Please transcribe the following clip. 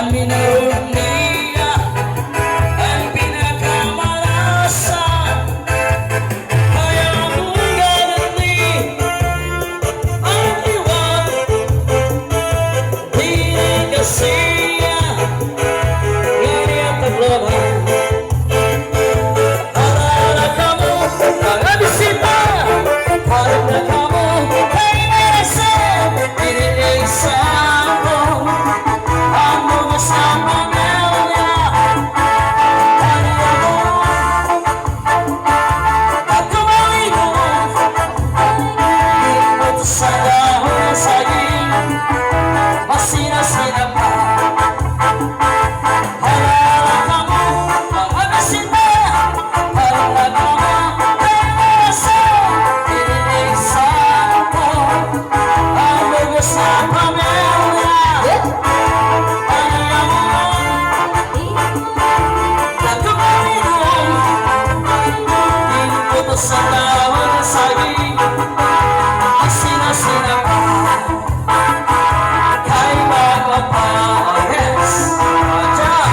minaruniya ang pinakamalasa. Kaya kung ganali ang iwan, di kasiya ganyan taglaban. Alala ka mo, mga bisita, harap na ka mo, ay narasa, iniisang ko ang mga sa pamilya. Kaya mo at tumaliko, ito sa dahon ng saging, masina-sina pa. Alala ka mo, mga bisita, harap na ka mo, ay narasa, iniisang ko ang mga sa pamilya. Sa dahon ng saging, asin-asin kay mga pares. Diyan,